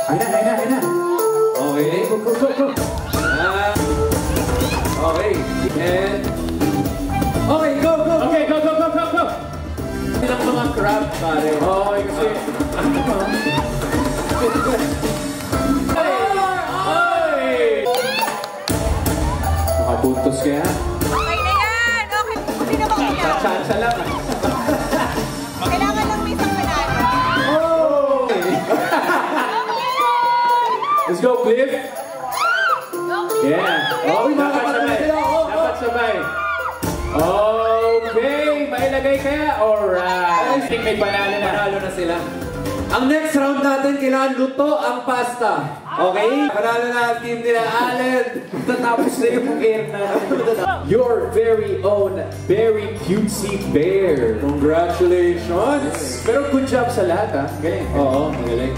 Ayun na. Okay, go. Okay, and... Okay, go. Okay, go. Hindi lang mga crab, pare. Okay, kasi... Makapuntos kaya? Okay na yan! Okay, sino ba kaya? Chance lang. Kailangan lang may isang manalo. Oh! Let's go, Cliff! Yeah! Oh, dapat sabay. Okay! Mailagay kaya? Alright! I think may panalo na sila. Ang next round natin, kailangan luto ang pasta. Okay? Panalo na ang team nila, Allen. Tatapos na yung game na. Your very own very cutesy bear. Congratulations! Pero good job sa lahat, ha? Galing. Oo, magaling.